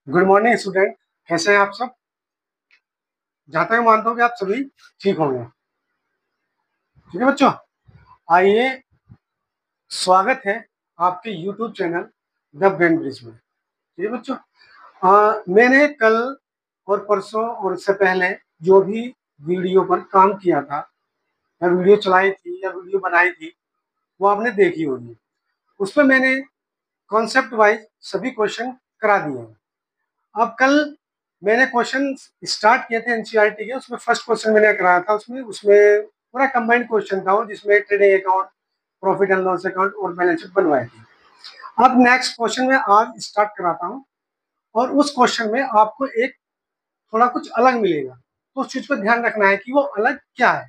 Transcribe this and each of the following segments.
Good morning student. कैसे हैं आप सब? जहाँ तक मैं मानता हूँ कि आप सभी ठीक होंगे। ठीक है बच्चों, आइए, स्वागत है आपके YouTube channel the brain bridge में। ठीक है बच्चों, मैंने कल और परसों और इससे पहले जो भी वीडियो पर काम किया था या वीडियो चलाई थी या वीडियो बनाई थी वो आपने देखी होगी। उसमें मैंने कॉन्सेप्ट वाइज सभी क्वेश्चन करा दिए हैं। अब कल मैंने क्वेश्चन स्टार्ट किए थे एनसीईआरटी के, उसमें फर्स्ट क्वेश्चन मैंने कराया था। उसमें उसमें पूरा कंबाइंड क्वेश्चन था और जिसमें trading account, profit and loss account और बैलेंस शीट बनवाई थी। अब नेक्स्ट क्वेश्चन में आज स्टार्ट कराता हूँ और उस क्वेश्चन में आपको एक थोड़ा कुछ अलग मिलेगा, तो उस चीज पर ध्यान रखना है कि वो अलग क्या है।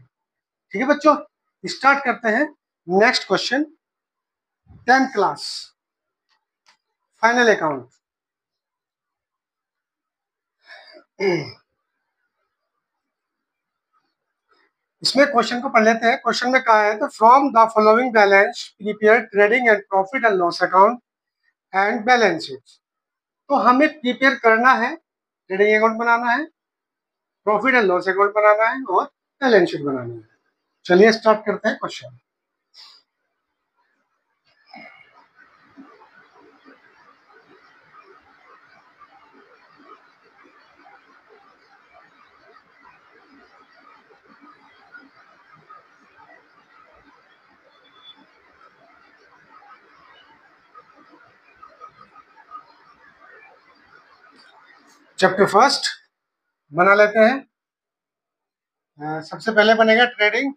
ठीक है बच्चों, स्टार्ट करते हैं। Next question, 10th class final account. इसमें क्वेश्चन को पढ़ लेते हैं। क्वेश्चन में कहा है तो from the following balance prepare trading and profit and loss account and balance sheet. तो हमें प्रिपेयर करना है, ट्रेडिंग अकाउंट बनाना है, प्रॉफिट एंड लॉस अकाउंट बनाना है और बैलेंस शीट बनानी है। चलिए स्टार्ट करते हैं क्वेश्चन। चैप्टर फर्स्ट बना लेते हैं। सबसे पहले बनेगा trading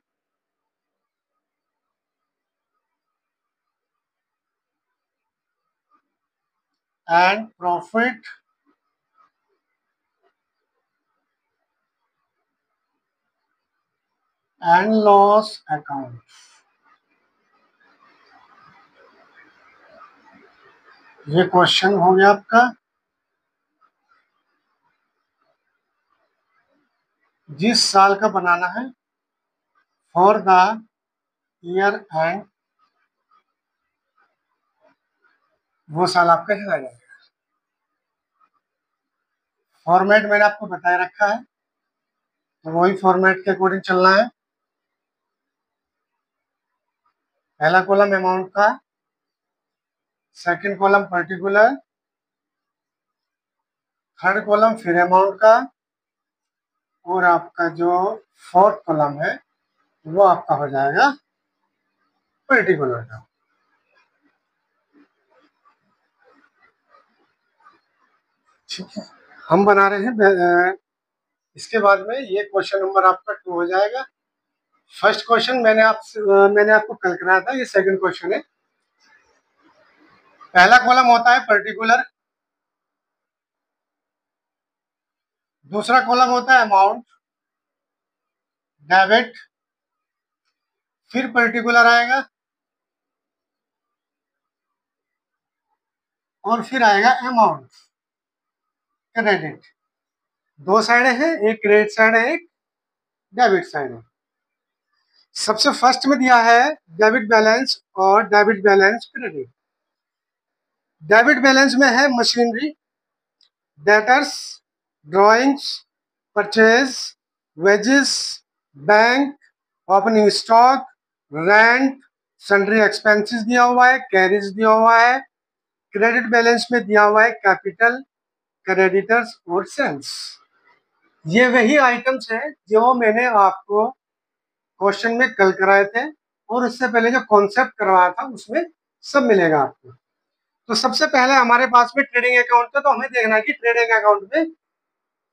and profit and loss account. ये क्वेश्चन हो गया आपका। जिस साल का बनाना है फॉर द ईयर एंड, वो साल आपका चला जाएगा। फॉर्मेट मैंने आपको बताया रखा है, तो वही फॉर्मेट के अकॉर्डिंग चलना है। पहला कॉलम अमाउंट का, second column particular, third column फिर अमाउंट का और आपका जो फोर्थ कॉलम है वो आपका हो जाएगा पर्टिकुलर का। ठीक है, हम बना रहे हैं। इसके बाद में ये क्वेश्चन नंबर आपका 2 हो जाएगा। फर्स्ट क्वेश्चन मैंने आपको कल कराया था, ये सेकंड क्वेश्चन है। पहला कॉलम होता है पर्टिकुलर, दूसरा कॉलम होता है अमाउंट, डेबिट, फिर पर्टिकुलर आएगा और फिर आएगा अमाउंट, क्रेडिट। दो साइड है, एक क्रेडिट साइड है, एक डेबिट साइड है। सबसे फर्स्ट में दिया है डेबिट बैलेंस और debit balance credit. Debit balance में है machinery, debtors, drawings, purchase, wages, bank, opening stock, rent, sundry expenses दिया हुआ है, कैरिज दिया हुआ है। क्रेडिट बैलेंस में दिया हुआ है कैपिटल, क्रेडिटर्स और सेल्स। ये वही आइटम्स है जो मैंने आपको क्वेश्चन में कल कराए थे और उससे पहले जो कॉन्सेप्ट करवाया था उसमें सब मिलेगा आपको। तो सबसे पहले हमारे पास में ट्रेडिंग अकाउंट है, तो हमें देखना है कि ट्रेडिंग अकाउंट में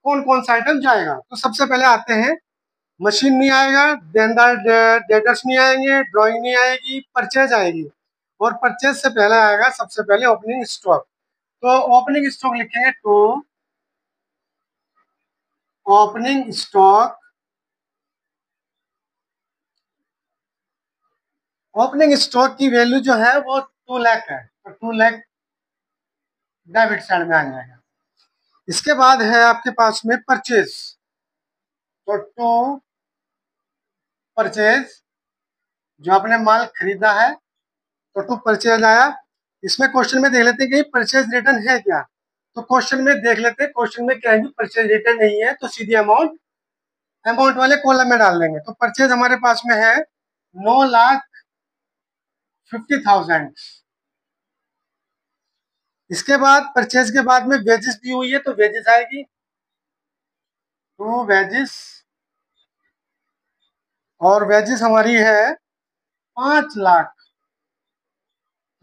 कौन कौन सा आइटम जाएगा। तो सबसे पहले आते हैं, मशीन नहीं आएगा, देनदार डेटर्स नहीं आएंगे, ड्राइंग नहीं आएगी, परचेज आएगी। और परचेज से पहले आएगा सबसे पहले ओपनिंग स्टॉक। तो ओपनिंग स्टॉक लिखेंगे तो ओपनिंग स्टॉक, ओपनिंग स्टॉक की वैल्यू जो है वो 2 लाख है, तो 2 लाख डेबिट साइड में आ जाएगा। इसके बाद है आपके पास में परचेज, तो टू परचेज, जो आपने माल खरीदा है तो टू परचेज आया। इसमें क्वेश्चन में देख लेते हैं कि परचेज रिटर्न है क्या। तो क्वेश्चन में देख लेते हैं, क्वेश्चन में क्या है, परचेज रिटर्न नहीं है तो सीधी अमाउंट अमाउंट वाले कॉलम में डाल देंगे। तो परचेज हमारे पास में है 9,50,000। इसके बाद परचेज के बाद में वेजेस दी हुई है तो वेजेस आएगी, तो वेजेस, और वेजेस हमारी है 5 लाख,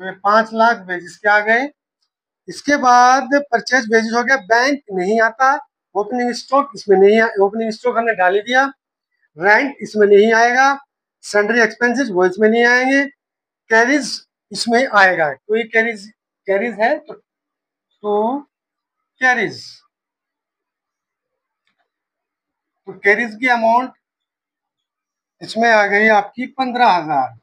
तो ये 5 लाख वेजेस के आ गए। इसके बाद परचेज वेजेस हो गया, बैंक नहीं आता, ओपनिंग स्टॉक इसमें नहीं, ओपनिंग स्टॉक हमने डाल ही दिया, रेंट इसमें नहीं आएगा, सैलरी एक्सपेंसेस वो इसमें नहीं आएंगे, कैरीज इसमें आएगा, तो ये कैरीज कैरीज है तो कैरीज, तो कैरीज की अमाउंट इसमें आ गई आपकी 15,000,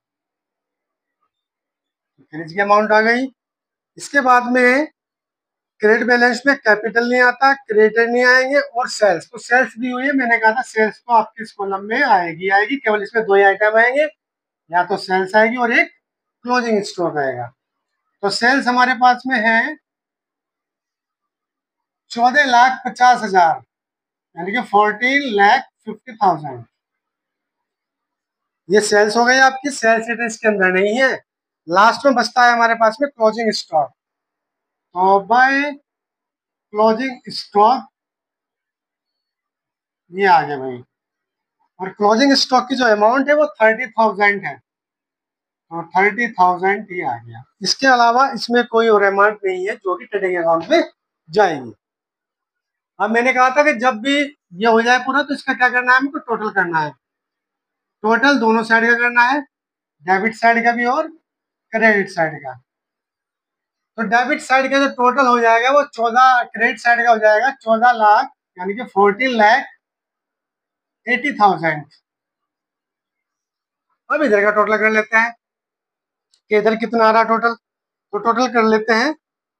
कैरीज की अमाउंट आ गई। इसके बाद में क्रेडिट बैलेंस में कैपिटल नहीं आता, क्रेडिटर नहीं आएंगे, और सेल्स, तो सेल्स दी हुई है, मैंने कहा था सेल्स तो आपके इस कॉलम में आएगी, केवल इसमें 2 ही आइटम आएंगे, या तो सेल्स आएगी और एक क्लोजिंग स्टॉक आएगा। तो सेल्स हमारे पास में है 14,50,000, यानी कि 14,50,000। ये सेल्स हो गई आपकी, सेल्स रिटर्न इसके अंदर नहीं है। लास्ट में बचता है हमारे पास में क्लोजिंग स्टॉक, तो बाय क्लोजिंग स्टॉक ये आ गया भाई, और क्लोजिंग स्टॉक की जो अमाउंट है वो 30,000 है, तो 30,000 ये आ गया। इसके अलावा इसमें कोई और अमाउंट नहीं है जो कि ट्रेडिंग अकाउंट में जाएगी। अब मैंने कहा था कि जब भी ये हो जाए पूरा तो इसका क्या करना है, हमको टोटल करना है, टोटल दोनों साइड का करना है, डेबिट साइड का भी और क्रेडिट साइड का। तो डेबिट साइड का जो टोटल हो जाएगा वो 14, क्रेडिट साइड का हो जाएगा 14 लाख, यानी कि 14,80,000। अब इधर का टोटल कर लेते हैं कि इधर कितना आ रहा टोटल, तो टोटल कर लेते हैं।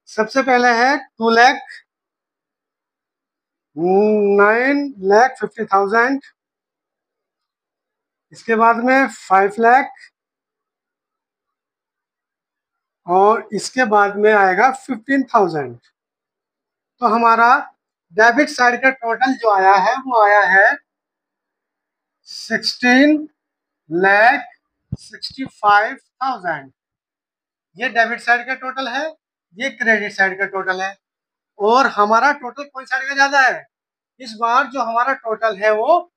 सबसे पहले है 2,09,50,000, इसके बाद में 5 लाख, और इसके बाद में आएगा 15,000। तो हमारा डेबिट साइड का टोटल जो आया है वो आया है 16,65,000। ये डेबिट साइड का टोटल है, ये क्रेडिट साइड का टोटल है, और हमारा टोटल कौन साइड का ज्यादा है, इस बार जो हमारा टोटल है वो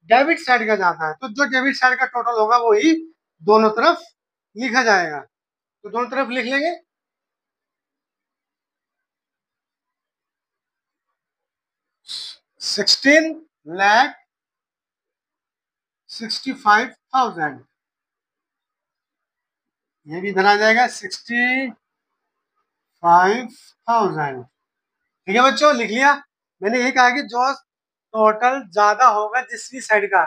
डेबिट साइड का ज्यादा है, तो जो डेबिट साइड का टोटल होगा वही दोनों तरफ लिखा जाएगा, तो दोनों तरफ लिख लेंगे। 16,65,000, ये भी इधर आ जाएगा 65,000। ठीक है बच्चों, लिख लिया। मैंने ये कहा कि जो टोटल ज्यादा होगा जिस भी साइड का,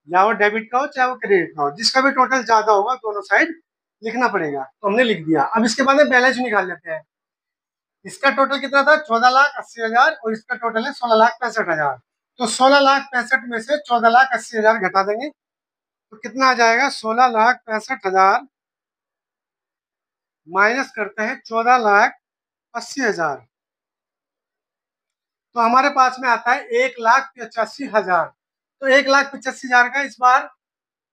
या वो डेबिट का हो चाहे वो क्रेडिट का हो, जिसका भी टोटल ज्यादा होगा दोनों साइड लिखना पड़ेगा, तो हमने लिख दिया। अब इसके बाद में बैलेंस निकाल लेते हैं। इसका टोटल कितना था, 14,80,000, और इसका टोटल है 16,65,000। तो 16,65,000 में से 14,80,000 घटा देंगे तो कितना आ जाएगा, 16,65,000 माइनस करते हैं 14,80,000, तो हमारे पास में आता है 1,85,000। तो 1,85,000 का इस बार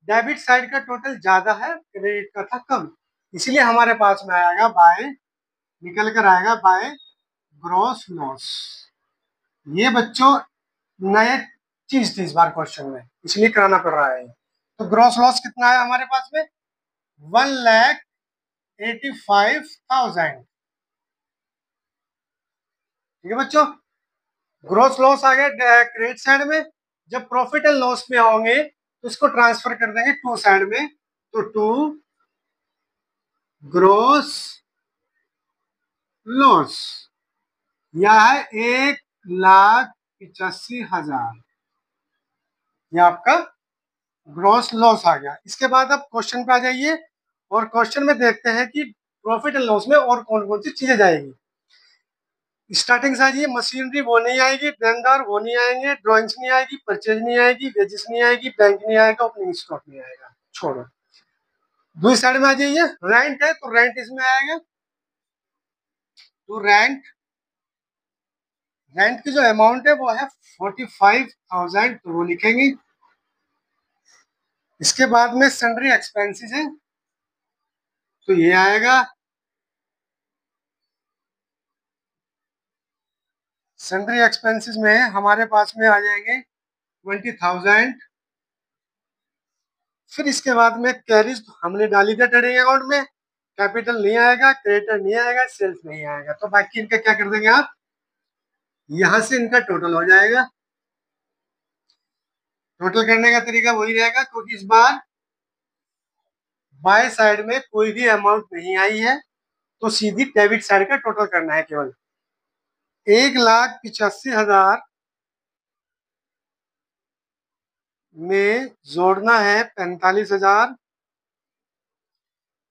डेबिट साइड का टोटल ज्यादा है, क्रेडिट का था कम, इसलिए हमारे पास में आएगा बाय, निकल कर आएगा बाय ग्रॉस लॉस। ये बच्चों नए चीज थी इस बार क्वेश्चन में, इसलिए कराना पड़ रहा है। तो ग्रॉस लॉस कितना है हमारे पास में, 1,85,000। ठीक है बच्चों, ग्रॉस लॉस आ गया क्रेडिट साइड में। जब प्रॉफिट एंड लॉस में आओगे तो इसको ट्रांसफर कर देंगे टू साइड में, तो टू ग्रॉस लॉस, यह है 1,85,000, यह आपका ग्रॉस लॉस आ गया। इसके बाद आप क्वेश्चन पे आ जाइए, और क्वेश्चन में देखते हैं कि प्रॉफिट एंड लॉस में और कौन कौन सी चीजें जाएगी। स्टार्टिंग से आ जाइए, मशीनरी वो नहीं आएगी, देनदार वो नहीं आएंगे, ड्रॉइंग्स नहीं आएगी, परचेज नहीं आएगी, वेजेस नहीं आएगी, बैंक नहीं आएगा, ओपनिंग स्टॉक नहीं आएगा, छोड़ो। दूसरी साइड में आ जाइए, रेंट है तो रेंट इसमें आएगा, तो रेंट रेंट की जो अमाउंट है वो है 45,000, तो वो लिखेंगे। इसके बाद में सन्ड्री एक्सपेंसेस है, तो ये आएगा। सन्ड्री एक्सपेंसेस में हमारे पास में आ जाएंगे 20,000। फिर इसके बाद में कैरिज हमने डाली था ट्रेडिंग अकाउंट में, कैपिटल नहीं आएगा, क्रेडिटर नहीं आएगा, सेल्स नहीं आएगा, तो बाकी इनका क्या कर देंगे आप, यहां से इनका टोटल हो जाएगा। टोटल करने का तरीका वही रहेगा, क्योंकि इस बार बाय साइड में कोई भी अमाउंट नहीं आई है, तो सीधी डेबिट साइड का टोटल करना है। केवल 1,85,000 में जोड़ना है 45,000,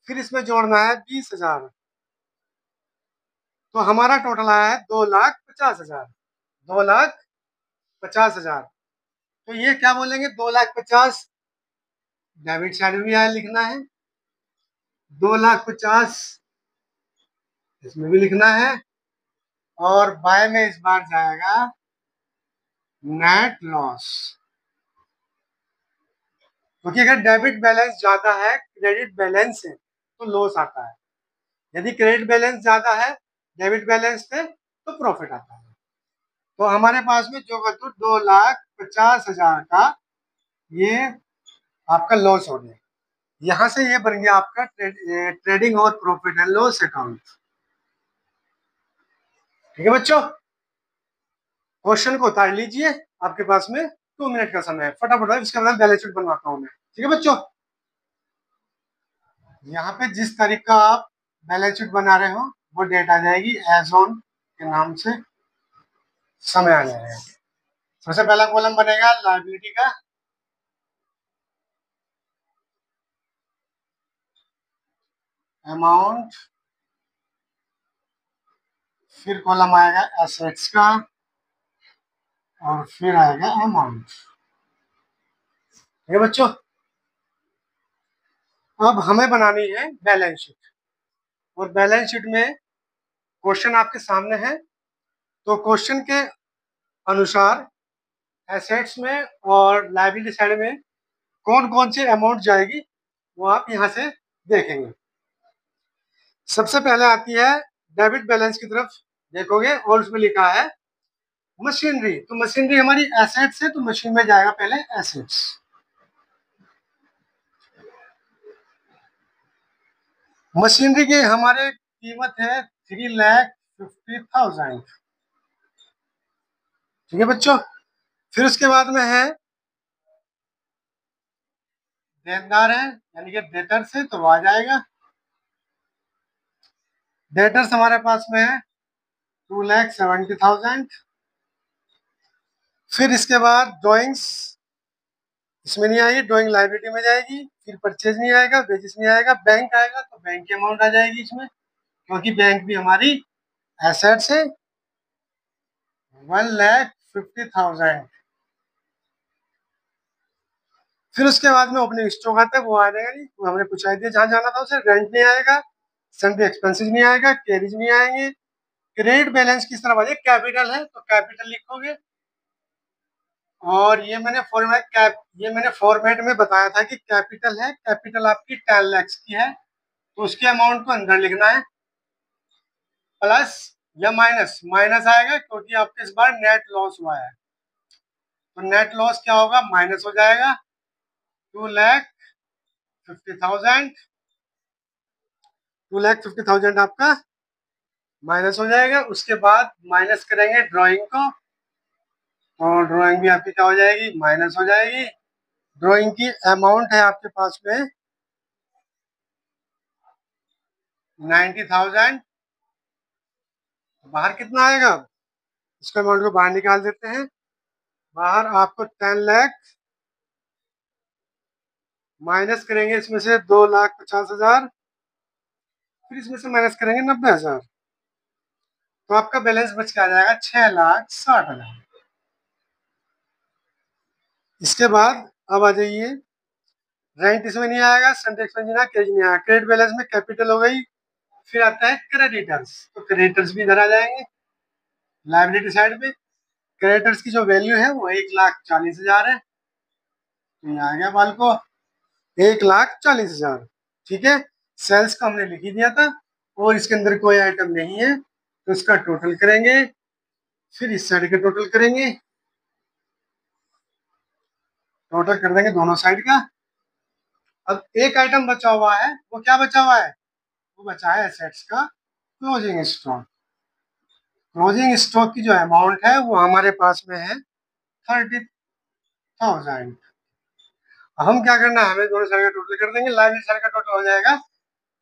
फिर इसमें जोड़ना है 20,000, तो हमारा टोटल आया है 2,50,000। 2,50,000, तो ये क्या बोलेंगे, 2,50,000 डेबिट साइड में भी आया लिखना है, 2,50,000 इसमें भी लिखना है, और बाय में इस बार जाएगा नेट लॉस, क्योंकि अगर डेबिट बैलेंस ज्यादा है क्रेडिट बैलेंस से तो लॉस आता है, यदि क्रेडिट बैलेंस ज्यादा है डेबिट बैलेंस से तो प्रॉफिट आता है। तो हमारे पास में जो बच्चों 2,50,000 का ये आपका लॉस हो गया। यहां से ये बन गया आपका ट्रेडिंग और प्रॉफिट एंड लॉस अकाउंट। ठीक है बच्चों, क्वेश्चन को उतार लीजिए, आपके पास में 2 मिनट का समय है, फटाफट इसके बाद बैलेंस शीट बनवाता हूँ मैं। ठीक है बच्चों, यहाँ पे जिस तारीख का आप बैलेंस शीट बना रहे हो वो डेट आ जाएगी, एज ऑन के नाम से समय आ जाएगा। सबसे पहला कॉलम बनेगा लायबिलिटी का, अमाउंट, फिर कॉलम आएगा एसेट्स का, और फिर आएगा अमाउंट। ठीक है बच्चों, अब हमें बनानी है बैलेंस शीट, और बैलेंस शीट में क्वेश्चन आपके सामने है, तो क्वेश्चन के अनुसार एसेट्स में और लायबिलिटी साइड में कौन कौन से अमाउंट जाएगी वो आप यहाँ से देखेंगे। सबसे पहले आती है डेबिट बैलेंस की तरफ देखोगे, और उसमें लिखा है मशीनरी, तो मशीनरी हमारी एसेट्स है, तो मशीन में जाएगा पहले एसेट्स। मशीनरी की हमारे कीमत है 3,50,000। ठीक है बच्चों, फिर उसके बाद में है देनदार है, यानी कि डेटर्स है, तो वो आ जाएगा। डेटर्स हमारे पास में है 2,70,000। फिर इसके बाद ड्रॉइंग्स इसमें नहीं आएगी, ड्रॉइंग लाइब्रेरी में जाएगी। फिर परचेज नहीं आएगा, वेजेस नहीं आएगा, बैंक आएगा, तो बैंक की अमाउंट आ जाएगी इसमें, क्योंकि बैंक भी हमारी एसेट्स है। 1,50,000। फिर उसके बाद में ओपनिंग स्टॉक आता है, वो आ जाएगा नहीं, वो हमने पूछा दिया जहां जाना था उसे। रेंट नहीं आएगा, सन्डे एक्सपेंसेस नहीं आएगा, कैरिज नहीं आएंगे। क्रेडिट बैलेंस किस तरह बने, कैपिटल है तो कैपिटल लिखोगे, और ये मैंने फॉर्मेट में बताया था कि कैपिटल है, कैपिटल आपकी 10 लाख की है, तो उसके अमाउंट को अंदर लिखना है, प्लस या माइनस, माइनस आएगा क्योंकि आपके इस बार नेट लॉस हुआ है, तो नेट लॉस क्या होगा, माइनस हो जाएगा 2,50,000। 2,50,000 आपका माइनस हो जाएगा। उसके बाद माइनस करेंगे ड्राइंग को, और ड्राइंग भी आपकी क्या हो जाएगी, माइनस हो जाएगी। ड्राइंग की अमाउंट है आपके पास में 90,000। बाहर कितना आएगा, इसके अमाउंट को बाहर निकाल देते हैं। बाहर आपको 10 लाख माइनस करेंगे, इसमें से 2,50,000, फिर इसमें से माइनस करेंगे 90,000, तो आपका बैलेंस बच के आ जाएगा 6,60,000। इसके बाद अब आ जाइए, रेंट इसमें नहीं आएगा, सन्डे एक्सपेंस ना, क्रेडिट नहीं आएगा। क्रेडिट बैलेंस में कैपिटल हो गई। फिर आता है क्रेडिटर्स, तो क्रेडिटर्स भी इधर आ जाएंगे। लायबिलिटी साइड पे क्रेडिटर्स की जो वैल्यू है वो 1,40,000 है, तो ये आ गया बाल को 1,40,000। ठीक है, सेल्स का हमने लिख ही दिया था और इसके अंदर कोई आइटम नहीं है, तो इसका टोटल करेंगे, फिर इस साइड का टोटल करेंगे, टोटल कर देंगे दोनों साइड का। अब एक आइटम बचा हुआ है, वो क्या बचा हुआ है, वो बचा है एसेट्स का क्लोजिंग स्टॉक। क्लोजिंग स्टॉक की जो अमाउंट है वो हमारे पास में है 30,000। हम क्या करना है, हमें दोनों साइड का टोटल कर देंगे, लाइबिलिटी साइड का टोटल हो जाएगा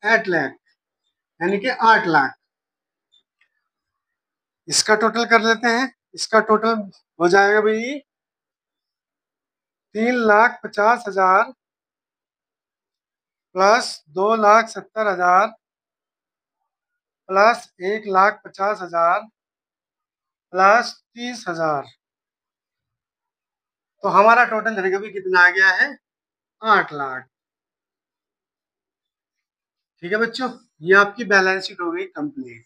8 लाख, यानी कि 8 लाख। इसका टोटल कर लेते हैं, इसका टोटल हो जाएगा भाई 3,50,000 प्लस 2,70,000 प्लस 1,50,000 प्लस 30,000। तो हमारा टोटल देखिए भी कितना आ गया है, 8 लाख। ठीक है बच्चों, ये आपकी बैलेंस शीट हो गई कंप्लीट।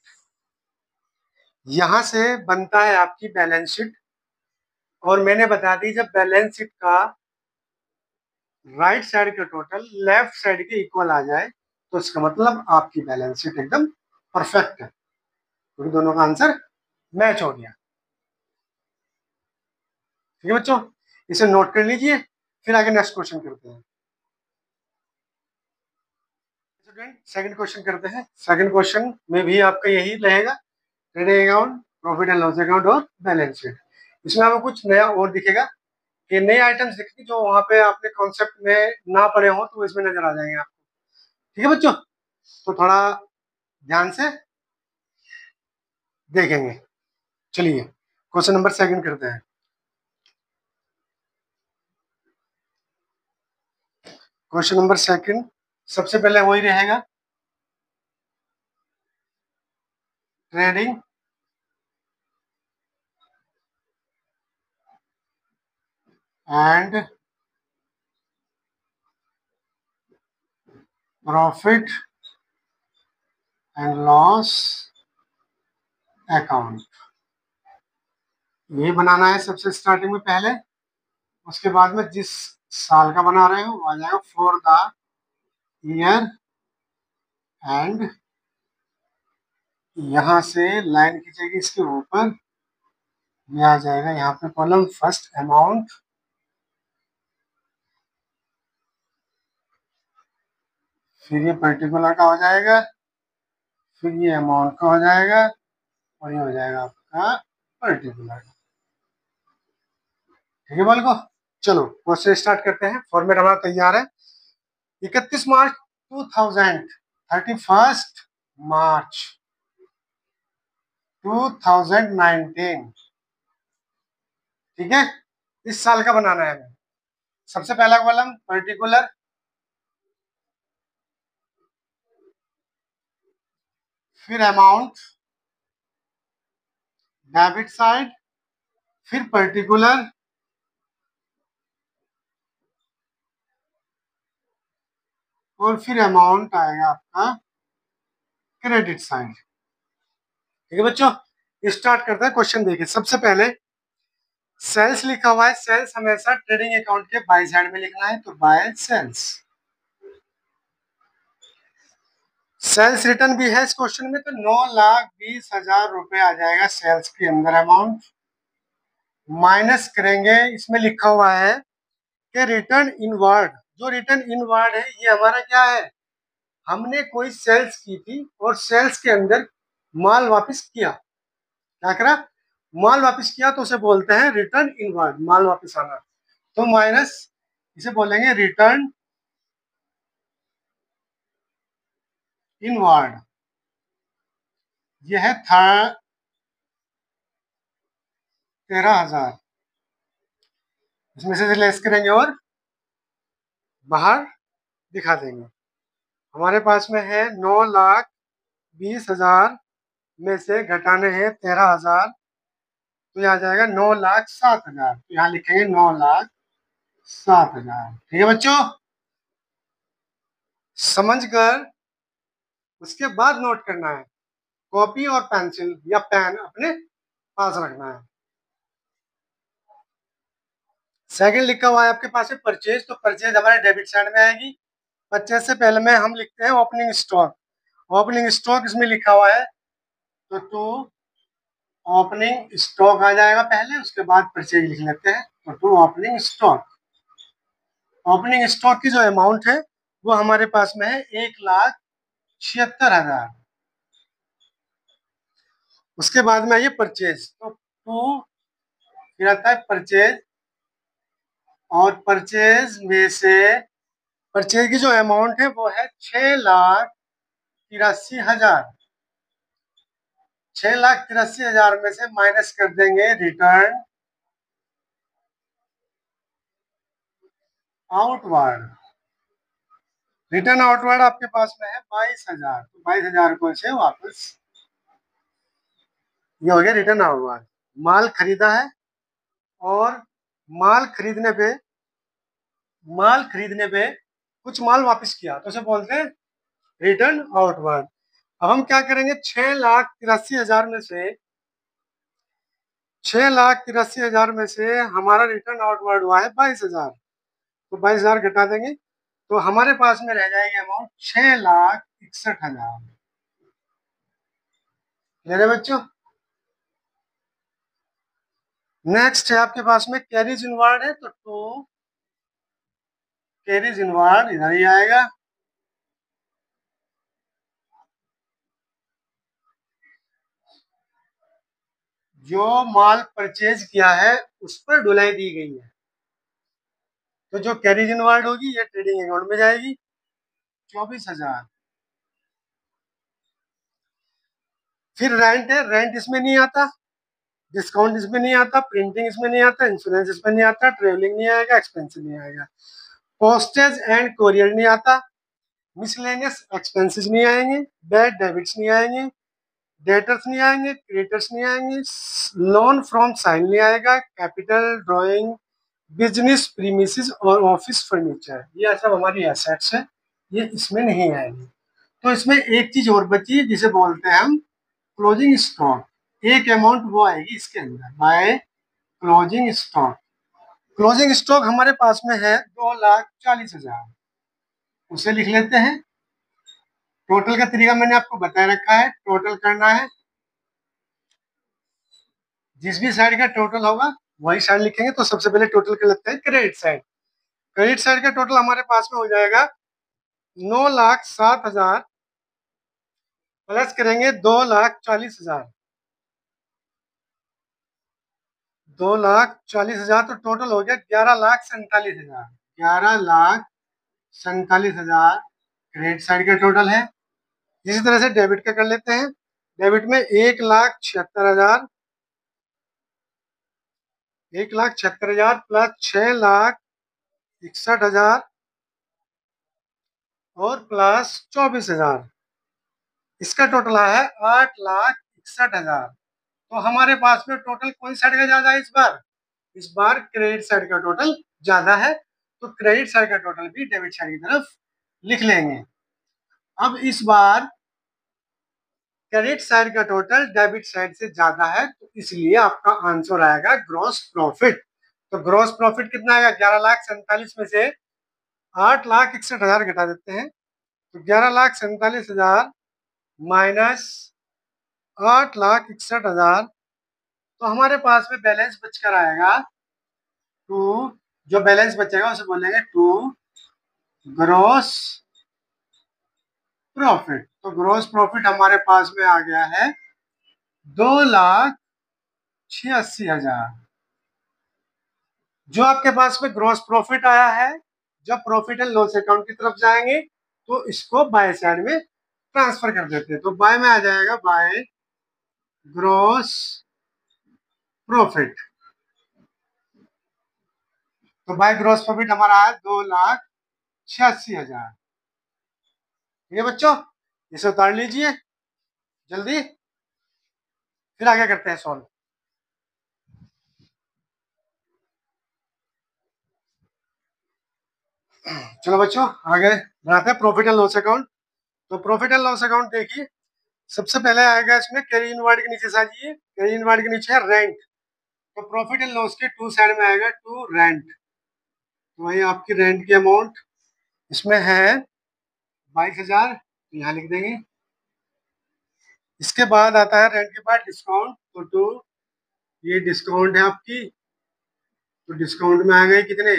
यहां से बनता है आपकी बैलेंस शीट, और मैंने बता दी जब बैलेंस शीट का राइट साइड का टोटल लेफ्ट साइड के इक्वल आ जाए तो इसका मतलब आपकी बैलेंस शीट एकदम परफेक्ट है, क्योंकि दोनों का आंसर मैच हो गया। ठीक है बच्चों, इसे नोट कर लीजिए, फिर आगे नेक्स्ट क्वेश्चन करते हैं। स्टूडेंट सेकंड क्वेश्चन करते हैं। सेकंड क्वेश्चन में भी आपका यही रहेगा, trading account, profit and loss account और बैलेंस शीट। इसमें आपको कुछ नया और दिखेगा कि नए आइटम्स दिखेंगे जो वहां पे आपने कॉन्सेप्ट में ना पढ़े हो, तो इसमें नजर आ जाएंगे आपको। ठीक है बच्चों, तो थोड़ा ध्यान से देखेंगे। चलिए क्वेश्चन नंबर सेकंड करते हैं। क्वेश्चन नंबर सेकंड सबसे पहले वही रहेगा, trading and profit and loss account. ये बनाना है सबसे स्टार्टिंग में पहले, उसके बाद में जिस साल का बना रहे हो वो आ जाएगा फॉर द ईयर एंड, यहां से लाइन खींचेगी इसके ऊपर, ये आ जाएगा यहाँ पे कॉलम फर्स्ट अमाउंट, फिर ये पर्टिकुलर का हो जाएगा, फिर ये अमाउंट का हो जाएगा, और ये हो जाएगा आपका पर्टिकुलर। ठीक है बालको, चलो क्वेश्चन स्टार्ट करते हैं। फॉर्मेट हमारा तैयार है। 31 मार्च 2000, 31 मार्च 2019। ठीक है, इस साल का बनाना है हमें। सबसे पहला कॉलम पर्टिकुलर, फिर अमाउंट डेबिट साइड, फिर पर्टिकुलर, और फिर अमाउंट आएगा आपका क्रेडिट साइड। ठीक है बच्चों, स्टार्ट करते हैं। क्वेश्चन देखिए, सबसे पहले सेल्स लिखा हुआ है। सेल्स हमेशा ट्रेडिंग अकाउंट के बाय साइड में लिखना है, तो बाय सेल्स। सेल्स रिटर्न भी है इस क्वेश्चन में, तो 9,20,000 रुपए आ जाएगा सेल्स के अंदर अमाउंट। माइनस करेंगे, इसमें लिखा हुआ है कि रिटर्न इनवर्ड। जो रिटर्न इनवर्ड है ये हमारा क्या है, हमने कोई सेल्स की थी और सेल्स के अंदर माल वापस किया। क्या करा, माल वापस किया, तो उसे बोलते हैं रिटर्न इनवर्ड, माल वापस आना। तो माइनस, इसे बोलेंगे रिटर्न इनवर्ड। यह है 13,000, इसमें से लेस करेंगे और बाहर दिखा देंगे। हमारे पास में है 9,20,000 में से घटाने हैं 13,000, तो यह आ जाएगा 9,07,000। तो यहाँ लिखेंगे 9,07,000। ठीक है बच्चों, समझकर उसके बाद नोट करना है। कॉपी और पेंसिल या पेन अपने पास रखना है। सेकंड लिखा हुआ है आपके पास है परचेज, तो परचेज हमारे डेबिट साइड में आएगी। परचेज से पहले में हम लिखते हैं ओपनिंग स्टॉक। ओपनिंग स्टॉक इसमें लिखा हुआ है, तो टू ओपनिंग स्टॉक आ जाएगा पहले, उसके बाद परचेज लिख लेते हैं, तो to opening stock. Opening stock की जो अमाउंट है वो हमारे पास में है 1,76,000। उसके बाद में आइए परचेज, तो टू फिर आता है परचेज, और परचेज में से परचेज की जो अमाउंट है वो है 6,83,000। 6,83,000 में से माइनस कर देंगे रिटर्न आउटवर्ड। रिटर्न आउटवर्ड आपके पास में है 22,000, तो 22,000 को इसे वापस, ये हो गया रिटर्न आउटवर्ड। माल खरीदा है, और माल खरीदने पे माल खरीदने पे कुछ माल वापस किया, तो उसे बोलते हैं रिटर्न आउटवर्ड। अब हम क्या करेंगे, 6,83,000 में से 6,83,000 में से हमारा रिटर्न आउटवर्ड हुआ है 22,000, तो 22,000 घटा देंगे, तो हमारे पास में रह जाएगी अमाउंट 6,61,000। मेरे बच्चों, नेक्स्ट है आपके पास में कैरीज इनवर्ड है, तो टू कैरीज इनवर्ड इधर ही आएगा। जो माल परचेज किया है उस पर ढुलाई दी गई है, तो जो कैरीज इनवर्ड होगी ये ट्रेडिंग अकाउंट में जाएगी 24,000। फिर रेंट है, रेंट इसमें नहीं आता, डिस्काउंट इसमें नहीं आता, प्रिंटिंग इसमें नहीं आता, इंश्योरेंस इसमें नहीं आता, ट्रेवलिंग नहीं आएगा, एक्सपेंसिव नहीं आएगा, पोस्टेज एंड कोरियर नहीं आता, मिसलेनियस एक्सपेंसेस नहीं आएंगे, बैड डेबिट्स नहीं आएंगे, डेटर्स नहीं आएंगे, क्रेडिटर्स नहीं आएंगे, लोन फ्रॉम साइन नहीं आएगा, कैपिटल ड्राइंग, बिजनेस प्रीमिसेस और ऑफिस फर्नीचर, ये सब हमारी एसेट्स है, ये इसमें नहीं आएंगे। तो इसमें एक चीज और बची है जिसे बोलते हैं हम क्लोजिंग स्टॉक। एक अमाउंट वो आएगी इसके अंदर by closing stock. Closing stock हमारे पास में है 2,40,000, उसे लिख लेते हैं। टोटल का तरीका मैंने आपको बता रखा है, टोटल करना है, जिस भी साइड का टोटल होगा वही साइड लिखेंगे। तो सबसे पहले टोटल कर लेते हैं क्रेडिट साइड। क्रेडिट साइड का टोटल हमारे पास में हो जाएगा 9,07,000, प्लस करेंगे 2,40,000। 2,40,000 तो टोटल हो गया 11,47,000। 11,47,000 क्रेडिट साइड का टोटल है। इसी तरह से डेबिट का कर लेते हैं। डेबिट में 1,76,000, 1,76,000 प्लस 6,61,000 और प्लस 24,000, इसका टोटल है 8,61,000। तो हमारे पास में टोटल कौन साइड का ज्यादा है इस बार? इस बार क्रेडिट साइड का टोटल ज्यादा है, तो क्रेडिट साइड का टोटल भी डेबिट साइड की तरफ लिख लेंगे। अब इस बार क्रेडिट साइड का टोटल डेबिट साइड से ज्यादा है, तो इसलिए आपका आंसर आएगा ग्रॉस प्रॉफिट। तो ग्रॉस प्रॉफिट कितना आएगा? 11,47,000 में से 8,61,000 घटा देते हैं, तो 11,47,000 माइनस 8,61,000, तो हमारे पास में बैलेंस बचकर आएगा टू, जो बैलेंस बचेगा उसे बोलेंगे टू ग्रॉस प्रॉफिट। तो ग्रॉस प्रॉफिट हमारे पास में आ गया है 2,86,000। जो आपके पास में ग्रॉस प्रॉफिट आया है, जब प्रॉफिट एंड लॉस अकाउंट की तरफ जाएंगे तो इसको बाय साइड में ट्रांसफर कर देते हैं। तो बाय में आ जाएगा बाय ग्रॉस प्रॉफिट। तो बाय ग्रॉस प्रॉफिट हमारा है 2,86,000। ठीक है बच्चों, इसे उतार लीजिए जल्दी, फिर आगे करते हैं सॉल्व। चलो बच्चों आगे बनाते हैं प्रॉफिट एंड लॉस अकाउंट। तो प्रॉफिट एंड लॉस अकाउंट देखिए, सबसे पहले आएगा इसमें कैरी इनवर्ड के नीचे साजिए, कैरी इनवर्ड के नीचे है रेंट, तो प्रॉफिट एंड लॉस के टू साइड में आएगा टू रेंट, तो वही आपकी रेंट की अमाउंट इसमें है 22,000, तो यहाँ लिख देंगे। इसके बाद आता है रेंट के बाद डिस्काउंट, तो टू, ये डिस्काउंट है आपकी, तो डिस्काउंट में आ गए कितने,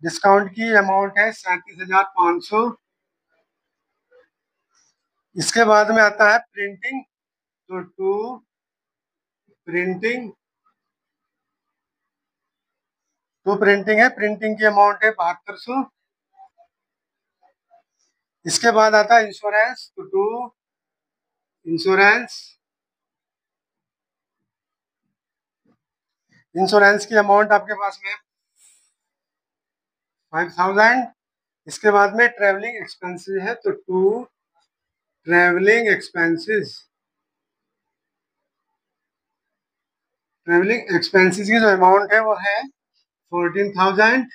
डिस्काउंट की अमाउंट है 37,500। इसके बाद में आता है प्रिंटिंग, तो टू प्रिंटिंग, टू प्रिंटिंग है, प्रिंटिंग की अमाउंट है 7200। इसके बाद आता है इंश्योरेंस, तो टू इंश्योरेंस, इंश्योरेंस की अमाउंट आपके पास में 5,000। इसके बाद में ट्रेवलिंग एक्सपेंसेस है, तो to travelling expenses, travelling expenses की जो अमाउंट है वो है 14,000।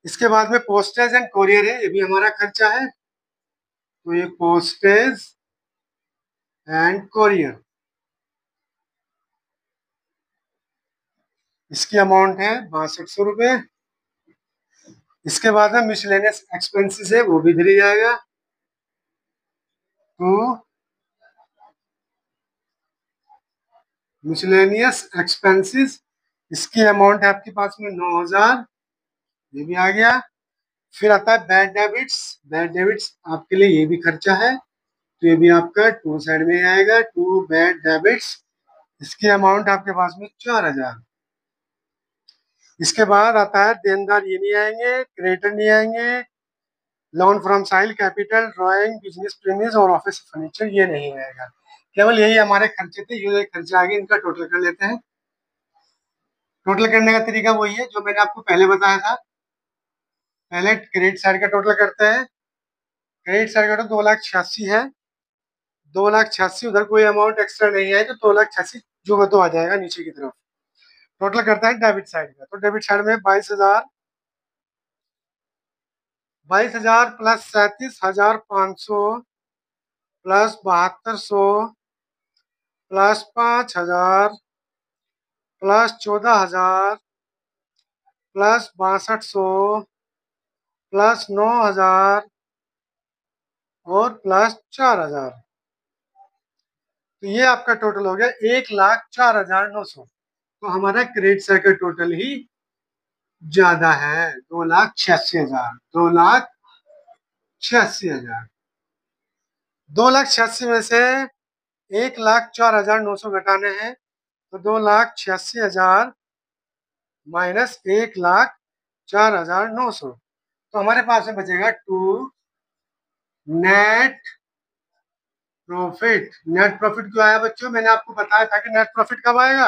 इसके बाद में पोस्टेज एंड कोरियर है, ये भी हमारा खर्चा है, तो ये पोस्टेज एंड कोरियर, इसकी अमाउंट है 6200 रुपये। इसके बाद में मिसलेनियस एक्सपेंसेस है, वो भी इधर ही जाएगा, तो मिसलेनियस एक्सपेंसेस, इसकी अमाउंट है आपके पास में 9,000, ये भी आ गया। फिर आता है बैड डेबिट्स, बैड डेबिट्स आपके लिए ये भी खर्चा है, तो ये भी आपका टू साइड में आएगा, टू बैड डेबिट्स, इसकी अमाउंट आपके पास में 4,000। इसके बाद आता है देनदार, ये नहीं आएंगे, क्रेडिटर नहीं आएंगे, loan from sale capital, drawing, business premises और ऑफिस फर्नीचर, ये नहीं आएगा। केवल यही हमारे खर्चे थे, ये खर्चे आगे, इनका टोटल कर लेते हैं। टोटल करने का तरीका वही है जो मैंने आपको पहले बताया था। पहले क्रेडिट साइड का टोटल करते हैं, क्रेडिट साइड का टोटल 2,86,000 है, 2,86,000, उधर कोई अमाउंट एक्स्ट्रा नहीं है, तो 2,86,000 जो तो आ जाएगा नीचे की तरफ। टोटल करता है डेबिट साइड का, तो डेबिट साइड में 22,000, 22,000 plus 37,500 plus 7,200 plus 5,000 plus 14,000 plus 6,200 plus 9,000 और प्लस 4,000, तो ये आपका टोटल हो गया 1,04,900। तो हमारा क्रेडिट साइड का टोटल ही ज्यादा है, 2,86,000, 2,86,000, 2,86,000 में से 1,04,900 घटाने हैं, तो 2,86,000 माइनस 1,04,900, तो हमारे पास में बचेगा to net profit. Net profit क्यों आया बच्चों, मैंने आपको बताया था कि नेट प्रॉफिट कब आएगा,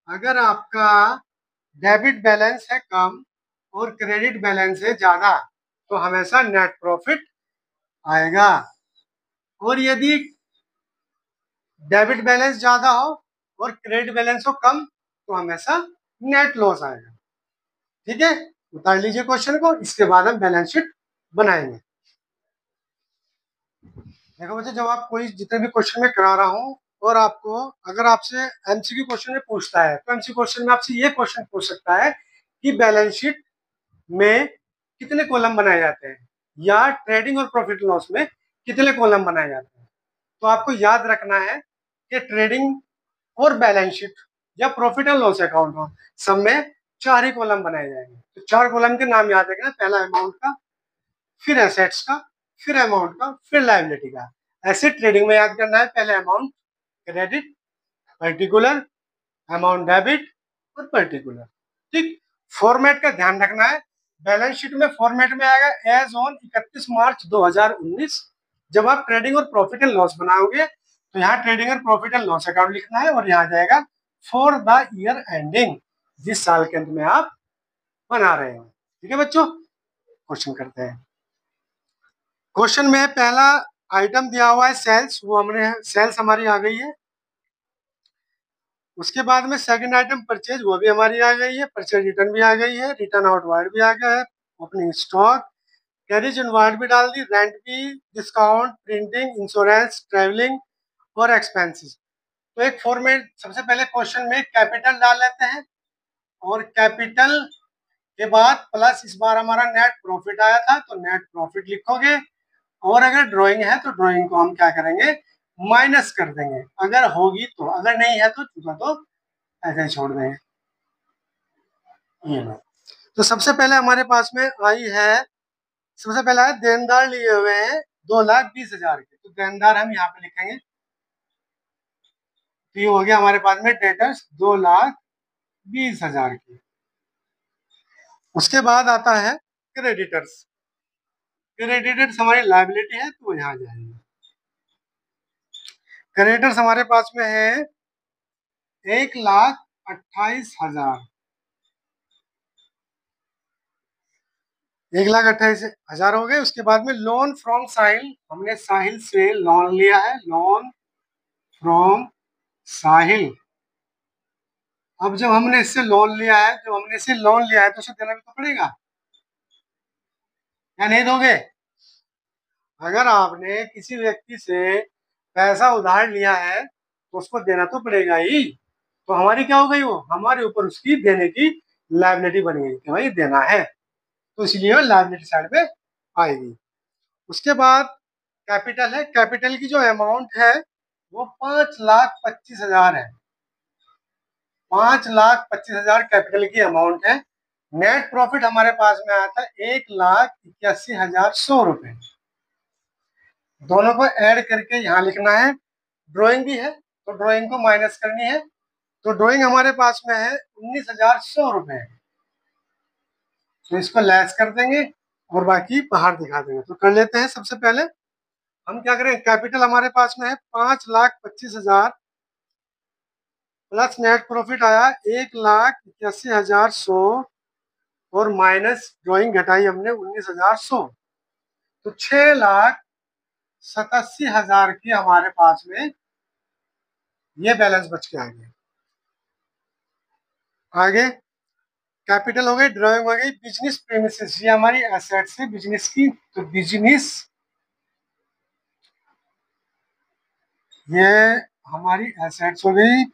अगर आपका डेबिट बैलेंस है कम और क्रेडिट बैलेंस है ज्यादा, तो हमेशा नेट प्रॉफिट आएगा, और यदि डेबिट बैलेंस ज्यादा हो और क्रेडिट बैलेंस हो कम, तो हमेशा नेट लॉस आएगा। ठीक है, उतार लीजिए क्वेश्चन को, इसके बाद हम बैलेंस शीट बनाएंगे। देखो बच्चे, जब आप कोई जितने भी क्वेश्चन में करा रहा हूँ, और आपको अगर आपसे एमसीक्यू क्वेश्चन में पूछता है, तो एमसीक्यू क्वेश्चन में आपसे ये क्वेश्चन पूछ सकता है कि बैलेंस शीट में कितने कॉलम बनाए जाते हैं, या ट्रेडिंग और प्रॉफिट लॉस में कितने कॉलम बनाए जाते हैं। तो आपको याद रखना है कि ट्रेडिंग और बैलेंस शीट या प्रॉफिट एंड लॉस अकाउंट हो, सब में 4 ही कॉलम बनाए जाएंगे। तो 4 कॉलम के नाम याद रखना, पहला अमाउंट का, फिर एसेट्स का, फिर अमाउंट का, फिर लायबिलिटी का। एसेट ट्रेडिंग में याद करना है, पहले amount credit, particular, amount debit और पर्टिकुलर। ठीक, फॉर्मेट का ध्यान रखना है, बैलेंस शीट में फॉर्मेट में आएगा एज ऑन 31 मार्च 2019। जब आप ट्रेडिंग और प्रॉफिट एंड लॉस बनाओगे, तो यहाँ ट्रेडिंग और प्रॉफिट एंड लॉस अकाउंट लिखना है, और यहाँ जाएगा फॉर द ईयर एंडिंग, जिस साल के अंत में आप बना रहे हो। ठीक है बच्चों, क्वेश्चन करते हैं। क्वेश्चन में पहला आइटम दिया हुआ है सेल्स, वो हमने सेल्स हमारी आ गई है। उसके बाद में सेकंड आइटम परचेज, वो भी हमारी आ गई है, परचेज रिटर्न भी आ गई है, रिटर्न आउटवार्ड भी आ गया है, ओपनिंग स्टॉक, कैरिज इनवर्ड भी डाल दी, रेंट भी, डिस्काउंट, प्रिंटिंग, इंश्योरेंस, ट्रेवलिंग और एक्सपेंसेस। तो एक फॉर्मेट सबसे पहले क्वेश्चन में कैपिटल डाल लेते हैं और कैपिटल के बाद प्लस, इस बार हमारा नेट प्रॉफिट आया था तो नेट प्रॉफिट लिखोगे, और अगर ड्राइंग है तो ड्राइंग को हम क्या करेंगे, माइनस कर देंगे अगर होगी तो, अगर नहीं है तो चूका तो ऐसे ही छोड़ देंगे। ये लो, तो सबसे पहले हमारे पास में आई है, सबसे पहला है देनदार लिए हुए हैं 2,20,000 के, तो देनदार हम यहाँ पे लिखेंगे, तो ये हो गया हमारे पास में डेटर्स 2,20,000 की। उसके बाद आता है क्रेडिटर्स, क्रेडिटर्स हमारी लाइबिलिटी है तो यहाँ जाएंगे। क्रेडिटर्स हमारे पास में है 1,28,000, 1,28,000 हो गए। उसके बाद में लोन फ्रॉम साहिल, हमने साहिल से लोन लिया है, लोन फ्रॉम साहिल। अब जब हमने इससे लोन लिया है, जब हमने इससे लोन लिया है तो उसे देना भी तो पड़ेगा, या नहीं दोगे? अगर आपने किसी व्यक्ति से पैसा उधार लिया है तो उसको देना तो पड़ेगा ही, तो हमारी क्या हो गई, वो हमारे ऊपर उसकी देने की लायबिलिटी बन गई कि भाई देना है, तो इसलिए वो लायबिलिटी साइड पे आएगी। उसके बाद कैपिटल है, कैपिटल की जो अमाउंट है वो 5,25,000 है, 5,25,000 कैपिटल की अमाउंट है। नेट प्रॉफिट हमारे पास में आया था 1,81,100 रुपए, दोनों को ऐड करके यहाँ लिखना है। ड्राइंग भी है तो ड्राइंग को माइनस करनी है, तो ड्राइंग हमारे पास में है 19,100 रुपए, तो इसको लेस कर देंगे और बाकी बाहर दिखा देंगे। तो कर लेते हैं, सबसे पहले हम क्या करें, कैपिटल हमारे पास में है 5,25,000 प्लस नेट प्रॉफिट आया 1,81,100 और माइनस ड्राइंग घटाई हमने 19,100, तो 6,87,000 की हमारे पास में ये बैलेंस बच के आ गया। आगे कैपिटल हो गई, ड्राइंग हो गई, बिजनेस प्रीमिसेस, ये हमारी एसेट्स है बिजनेस की, तो बिजनेस ये हमारी एसेट्स हो गई,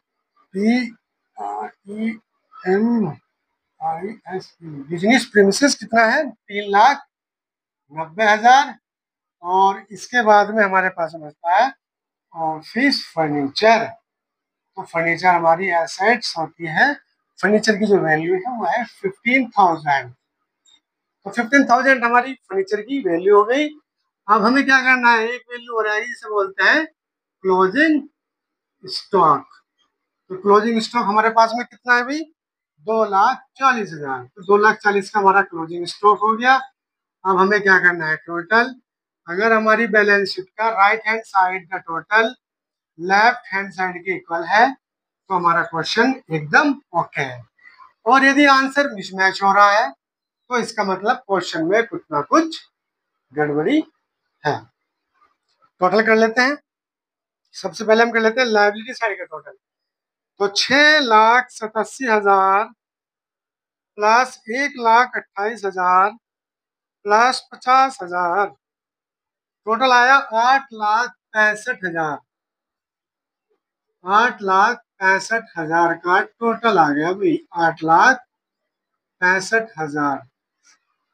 PREMIS, बिजनेस प्रीमिसेस कितना है, 3,90,000, और इसके बाद में हमारे पास बचता है ऑफिस फर्नीचर, तो फर्नीचर हमारी एसेट्स होती है, फर्नीचर की जो वैल्यू है वो है 15,000, तो 15,000 हमारी फर्नीचर की वैल्यू हो गई। अब हमें क्या करना है, एक वैल्यू हो रहा है, इसे बोलते हैं क्लोजिंग स्टॉक, तो क्लोजिंग स्टॉक हमारे पास में कितना है भाई, 2,40,000, तो 2,40,000 का हमारा क्लोजिंग स्टॉक हो गया। अब हमें क्या करना है, टोटल, अगर हमारी बैलेंस शीट का राइट हैंड साइड का टोटल लेफ्ट हैंड साइड के इक्वल है तो हमारा क्वेश्चन एकदम ओके है, और यदि आंसर मिसमैच हो रहा है तो इसका मतलब क्वेश्चन में कुछ ना कुछ गड़बड़ी है। टोटल कर लेते हैं, सबसे पहले हम कर लेते हैं लायबिलिटी साइड का टोटल, तो 6,87,000 प्लस 1,28,000 प्लस 50,000, टोटल आया 8,65,000, 8,65,000 का टोटल आ गया भाई, 8,65,000।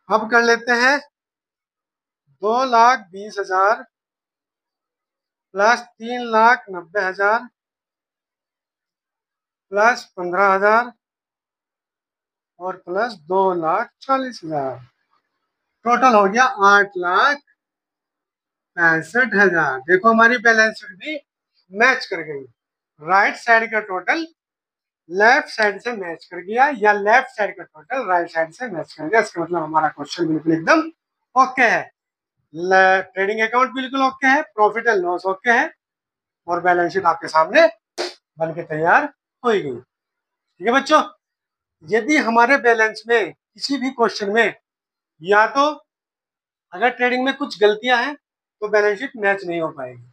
अब कर लेते हैं 2,20,000 प्लस 3,90,000 प्लस 15,000 और प्लस 2,40,000, टोटल हो गया 8,65,000। देखो हमारी बैलेंस शीट भी मैच कर गई, राइट साइड का टोटल लेफ्ट साइड से मैच कर गया, या लेफ्ट साइड का टोटल राइट साइड से मैच कर गया, इसका मतलब हमारा क्वेश्चन बिल्कुल एकदम ओके है। ट्रेडिंग अकाउंट बिल्कुल ओके है, प्रॉफिट एंड लॉस ओके है, और बैलेंस शीट आपके सामने बन के तैयार हो गई। ठीक है बच्चों, यदि हमारे बैलेंस में किसी भी क्वेश्चन में या तो अगर ट्रेडिंग में कुछ गलतियां हैं तो बैलेंस शीट मैच नहीं हो पाएगी,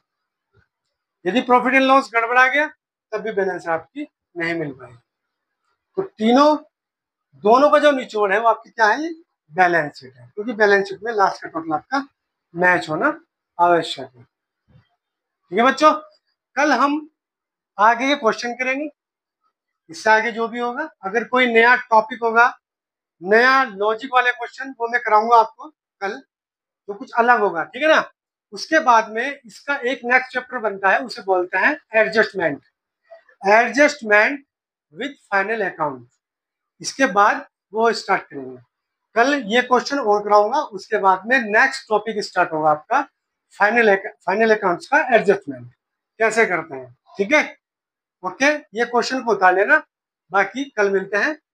यदि प्रॉफिट एंड लॉस गड़बड़ा गया तब भी बैलेंस आपकी नहीं मिल पाएगी। तो तीनों दोनों का जो निचोड़ है वो आपकी क्या है, बैलेंस शीट है, क्योंकि बैलेंस शीट में लास्ट का टोटल आपका मैच होना आवश्यक है। ठीक है बच्चों, कल हम आगे के क्वेश्चन करेंगे। इससे आगे जो भी होगा, अगर कोई नया टॉपिक होगा, नया लॉजिक वाले क्वेश्चन, वो मैं कराऊंगा आपको कल, तो कुछ अलग होगा। ठीक है ना। उसके बाद में इसका एक नेक्स्ट चैप्टर बनता है, उसे बोलते हैं adjustment. Adjustment with final account. इसके बाद वो स्टार्ट करेंगे। कल ये क्वेश्चन और कराऊंगा, उसके बाद में नेक्स्ट टॉपिक स्टार्ट होगा आपका फाइनल अकाउंट्स का एडजस्टमेंट कैसे करते हैं। ठीक है, ओके, ये क्वेश्चन को उतार लेना, बाकी कल मिलते हैं।